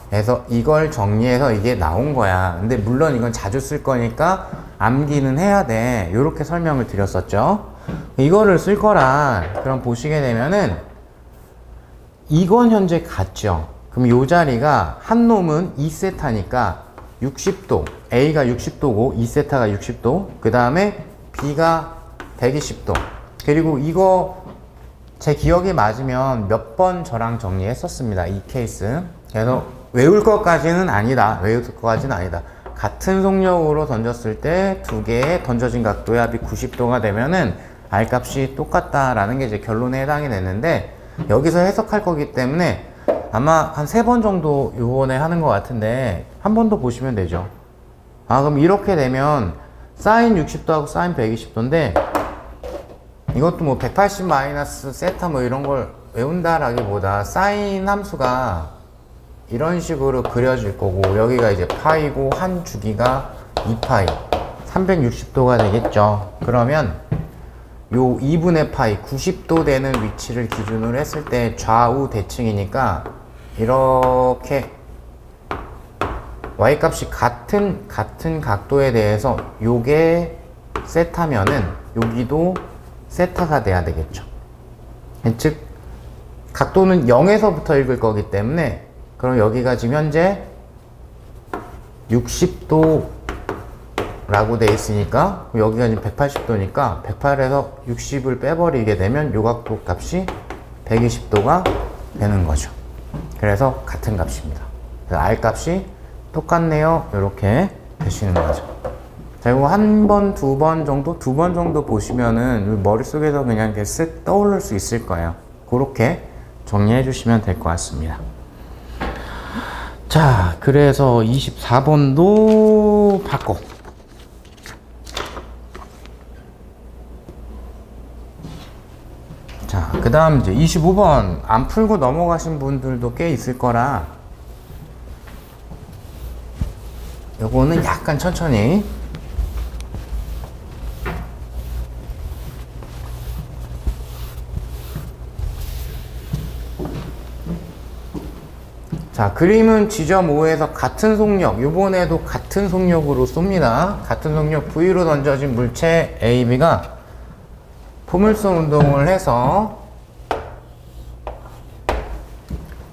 Speaker 1: 그래서 이걸 정리해서 이게 나온 거야. 근데 물론 이건 자주 쓸 거니까 암기는 해야 돼. 이렇게 설명을 드렸었죠. 이거를 쓸 거라 그럼 보시게 되면은 이건 현재 같죠. 그럼 이 자리가 한 놈은 2세타니까 60도, A가 60도고 2세타가 60도, 그 다음에 B가 120도. 그리고 이거 제 기억이 맞으면 몇 번 저랑 정리했었습니다. 이 케이스. 그래서 외울 것까지는 아니다. 같은 속력으로 던졌을 때 두 개의 던져진 각도의 합이 90도가 되면은 R 값이 똑같다라는 게 이제 결론에 해당이 되는데, 여기서 해석할 거기 때문에 아마 한 3번 정도 요번에 하는 것 같은데 한 번 더 보시면 되죠. 아, 그럼 이렇게 되면 사인 60도하고 사인 120도인데 이것도 뭐 180 마이너스 세타 뭐 이런 걸 외운다라기보다 사인 함수가 이런 식으로 그려질 거고, 여기가 이제 파이고 한 주기가 2파이 360도가 되겠죠. 그러면 요 2분의 파이 90도 되는 위치를 기준으로 했을 때 좌우 대칭이니까 이렇게 y 값이 같은 각도에 대해서 요게 세타면은 여기도 세타가 돼야 되겠죠. 즉 각도는 0에서부터 읽을 거기 때문에, 그럼 여기가 지금 현재 60도 라고 돼 있으니까 여기가 지금 180도니까 108에서 60을 빼버리게 되면 요 각도 값이 120도가 되는 거죠. 그래서 같은 값입니다. 그래서 R 값이 똑같네요. 이렇게 되시는 거죠. 자, 이거 한 번, 두 번 정도 보시면은 머릿속에서 그냥 이렇게 쓱 떠오를 수 있을 거예요. 그렇게 정리해 주시면 될 것 같습니다. 자, 그래서 24번도 받고, 자, 그 다음 이제 25번 안 풀고 넘어가신 분들도 꽤 있을 거라 요거는 약간 천천히. 자, 그림은 지점 5에서 같은 속력, 요번에도 같은 속력으로 쏩니다. 같은 속력 V로 던져진 물체 A, B가 포물선 운동을 해서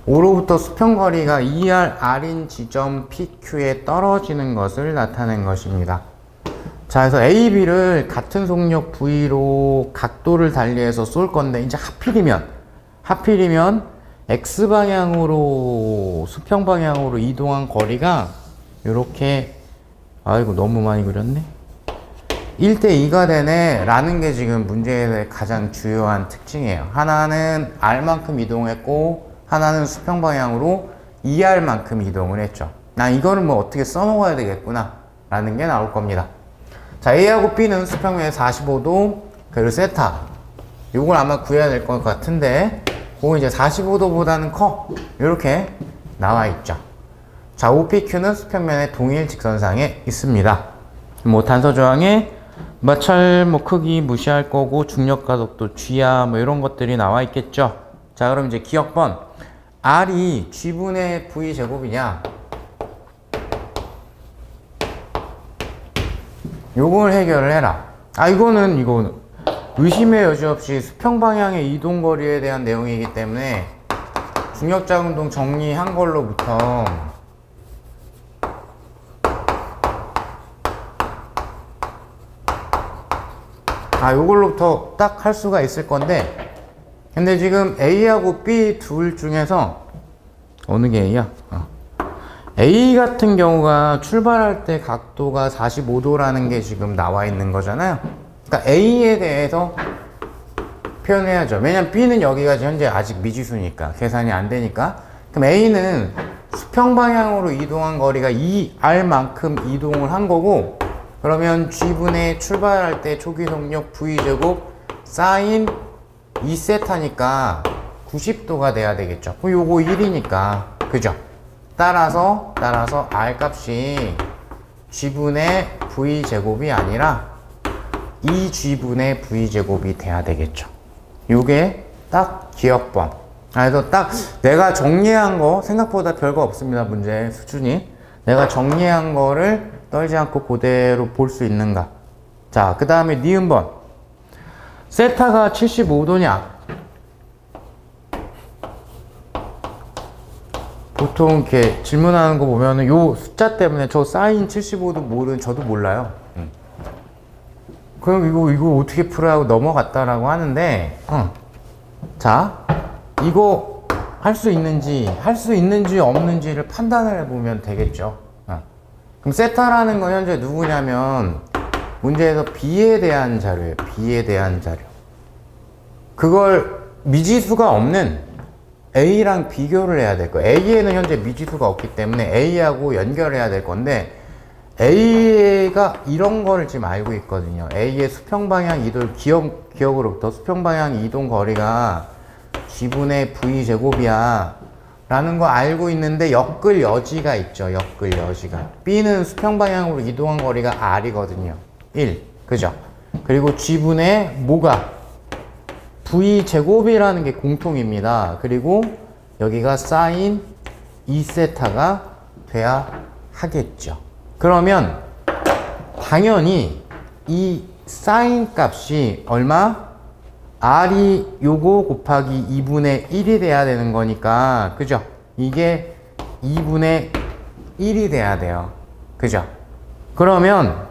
Speaker 1: 5로부터 수평거리가 2R, R인 지점 PQ에 떨어지는 것을 나타낸 것입니다. 자, 그래서 A, B를 같은 속력 V로 각도를 달리해서 쏠 건데, 이제 하필이면 X방향으로, 수평방향으로 이동한 거리가 요렇게, 아이고, 너무 많이 그렸네. 1대2가 되네 라는 게 지금 문제의 가장 주요한 특징이에요. 하나는 R만큼 이동했고 하나는 수평방향으로 2R만큼 이동을 했죠. 나 이거는 뭐 어떻게 써먹어야 되겠구나 라는 게 나올 겁니다. 자, A하고 B는 수평면에 45도 그리고 세타, 요걸 아마 구해야 될 것 같은데 그거 이제 45도보다는 커, 이렇게 나와 있죠. 자, OPQ는 수평면의 동일 직선상에 있습니다. 뭐 단서 조항에 마찰 뭐 크기 무시할 거고 중력 가속도 G야 뭐 이런 것들이 나와 있겠죠. 자, 그럼 이제 기억번 R이 G분의 V 제곱이냐, 요걸 해결을 해라. 아, 이거는 의심의 여지 없이 수평 방향의 이동 거리에 대한 내용이기 때문에 중력 작용동 정리한 걸로부터 요걸로부터 딱 할 수가 있을 건데, 근데 지금 A하고 B 둘 중에서 어느 게 A야? A 같은 경우가 출발할 때 각도가 45도라는 게 지금 나와 있는 거잖아요. 그러니까 A에 대해서 표현해야죠. 왜냐면 B는 여기가 현재 아직 미지수니까 계산이 안 되니까. 그럼 A는 수평 방향으로 이동한 거리가 2R만큼 이동을 한 거고, 그러면 G분의 출발할 때 초기 속력 V제곱 사인 2세타니까 90도가 돼야 되겠죠. 그럼 요거 1이니까, 그죠? 따라서 R 값이 G분의 V제곱이 아니라 2G분의 V제곱이 돼야 되겠죠. 요게 딱 기억번. 그래서 딱 내가 정리한 거 생각보다 별거 없습니다. 문제 수준이. 내가 정리한 거를 떨지 않고 그대로 볼 수 있는가. 자, 그 다음에 니은번. 세타가 75도냐? 보통 이렇게 질문하는 거 보면은 요 숫자 때문에 저 사인 75도 모르는 저도 몰라요. 그럼 이거 어떻게 풀어야 하고 넘어갔다라고 하는데, 자, 이거 할 수 있는지 없는지를 판단을 해보면 되겠죠. 그럼 세타라는 건 현재 누구냐면 문제에서 B에 대한 자료예요. B에 대한 자료. 그걸 미지수가 없는 A랑 비교를 해야 될 거예요. A에는 현재 미지수가 없기 때문에 A하고 연결해야 될 건데, A가 이런 거를 지금 알고 있거든요. A의 수평방향 이동, 기억으로부터 수평방향 이동 거리가 G분의 V제곱이야 라는 거 알고 있는데 엮을 여지가 있죠. 엮을 여지가. B는 수평방향으로 이동한 거리가 R이거든요. 1. 그죠? 그리고 G분의 뭐가? V제곱이라는 게 공통입니다. 그리고 여기가 사인 2세타가 돼야 하겠죠. 그러면 당연히 이 사인 값이 얼마? R이 요거 곱하기 2분의 1이 돼야 되는 거니까, 그죠? 이게 2분의 1이 돼야 돼요. 그죠? 그러면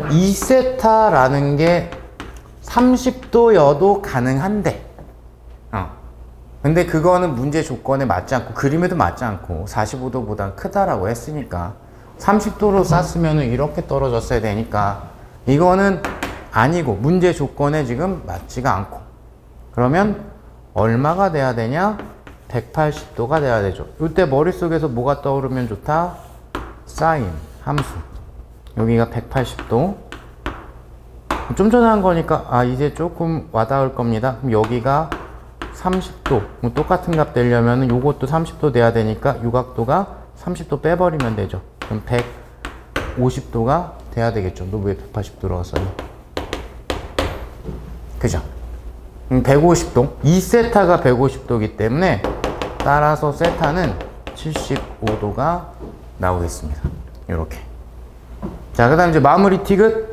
Speaker 1: 2세타라는 게 30도여도 가능한데, 근데 그거는 문제 조건에 맞지 않고 그림에도 맞지 않고 45도보다 크다라고 했으니까 30도로 쐈으면 이렇게 떨어졌어야 되니까 이거는 아니고 문제 조건에 지금 맞지가 않고, 그러면 얼마가 돼야 되냐? 180도가 돼야 되죠. 이때 머릿속에서 뭐가 떠오르면 좋다? 사인 함수. 여기가 180도. 좀 전에 한 거니까 이제 조금 와닿을 겁니다. 그럼 여기가 30도. 똑같은 값 되려면 요것도 30도 돼야 되니까 요 각도가 30도 빼버리면 되죠. 그럼 150도가 돼야 되겠죠. 너 왜 180도라고 써요? 그죠? 150도. 이 세타가 150도이기 때문에 따라서 세타는 75도가 나오겠습니다. 이렇게. 자, 그 다음 이제 마무리 티귿.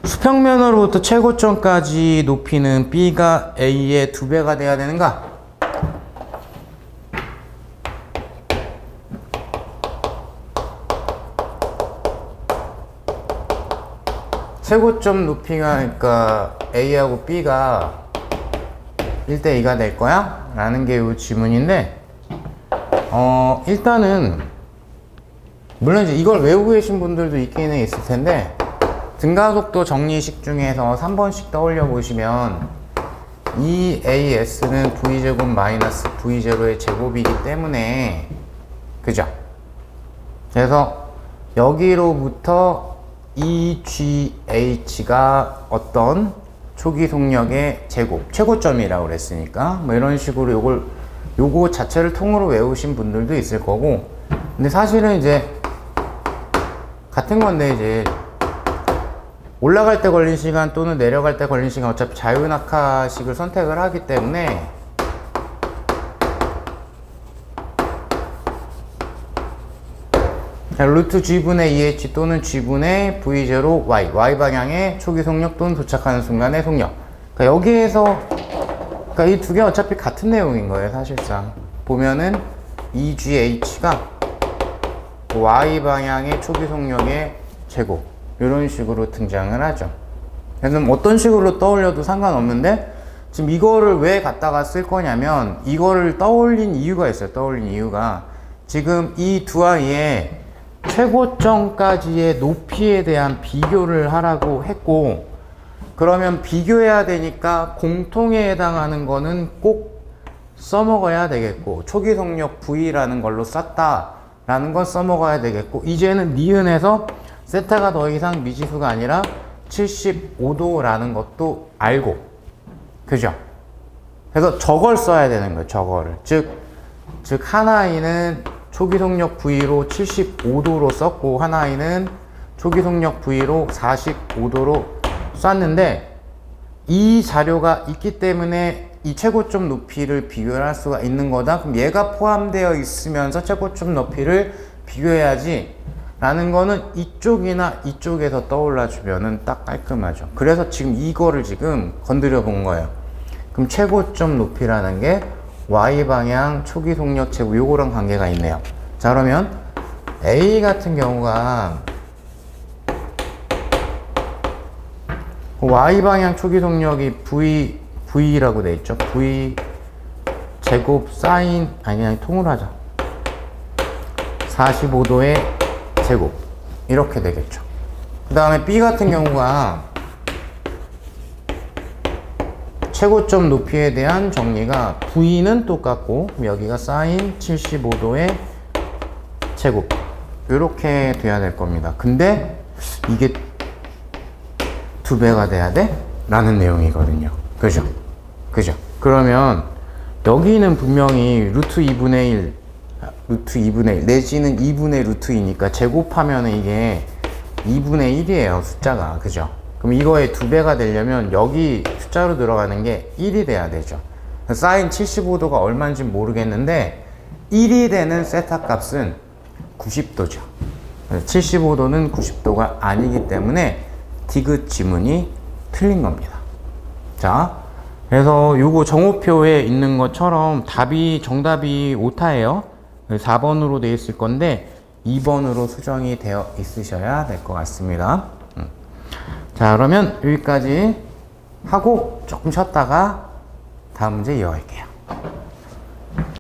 Speaker 1: 수평면으로부터 최고점까지 높이는 B가 A의 2배가 돼야 되는가? 최고점 높이가, 그러니까 A하고 B가 1대2가 될 거야? 라는 게 이 질문인데, 일단은, 물론 이제 이걸 외우고 계신 분들도 있기는 있을 텐데, 등가속도 정리식 중에서 3번씩 떠올려 보시면, 이 AS는 V제곱 마이너스 V0의 제곱이기 때문에, 그죠? 그래서 여기로부터 EGH가 어떤 초기 속력의 제곱, 최고점이라고 그랬으니까 뭐 이런 식으로 요거 자체를 통으로 외우신 분들도 있을 거고, 근데 사실은 이제 같은 건데 이제 올라갈 때 걸린 시간 또는 내려갈 때 걸린 시간 어차피 자유낙하식을 선택을 하기 때문에 루트 G분의 EH 또는 G분의 V0 Y, Y 방향의 초기 속력 또는 도착하는 순간의 속력. 그러니까 여기에서, 그러니까 이 두 개 어차피 같은 내용인 거예요, 사실상. 보면은 EGH가 Y 방향의 초기 속력의 제곱. 이런 식으로 등장을 하죠. 그래서 어떤 식으로 떠올려도 상관없는데, 지금 이거를 왜 갖다가 쓸 거냐면, 이거를 떠올린 이유가 있어요, 떠올린 이유가. 지금 이 두 아이의 최고점까지의 높이에 대한 비교를 하라고 했고, 그러면 비교해야 되니까 공통에 해당하는 거는 꼭 써먹어야 되겠고, 초기 속력 V라는 걸로 썼다 라는 건 써먹어야 되겠고, 이제는 니은에서 세타가 더 이상 미지수가 아니라 75도라는 것도 알고, 그죠? 그래서 저걸 써야 되는 거예요, 저거를. 즉 하나이는 초기 속력 V로 75도로 썼고, 하나이는 초기 속력 V로 45도로 쐈는데, 이 자료가 있기 때문에 이 최고점 높이를 비교할 수가 있는 거다. 그럼 얘가 포함되어 있으면서 최고점 높이를 비교해야지 라는 거는 이쪽이나 이쪽에서 떠올라 주면은 딱 깔끔하죠. 그래서 지금 이거를 지금 건드려 본 거예요. 그럼 최고점 높이라는 게 Y방향 초기 속력 제곱, 요거랑 관계가 있네요. 자, 그러면 A 같은 경우가 Y방향 초기 속력이 V라고 돼 있죠. V 제곱 사인, 아니 통으로 하자. 45도의 제곱. 이렇게 되겠죠. 그 다음에 B 같은 경우가 최고점 높이에 대한 정리가 V는 똑같고, 여기가 사인 75도의 제곱. 이렇게 돼야 될 겁니다. 근데 이게 2배가 돼야 돼? 라는 내용이거든요. 그죠? 그죠? 그러면 여기는 분명히 루트 2분의 1, 루트 2분의 1 내지는 2분의 루트 2니까 제곱하면 이게 2분의 1이에요, 숫자가. 그죠? 그럼 이거의 2배가 되려면 여기 숫자로 들어가는 게 1이 돼야 되죠. 사인 75도가 얼마인지 모르겠는데 1이 되는 세타 값은 90도죠. 75도는 90도가 아니기 때문에 디귿 지문이 틀린 겁니다. 자, 그래서 요거 정오표에 있는 것처럼 정답이 오타예요. 4번으로 되어 있을 건데 2번으로 수정이 되어 있으셔야 될 것 같습니다. 자, 그러면 여기까지 하고 조금 쉬었다가 다음 문제 이어갈게요.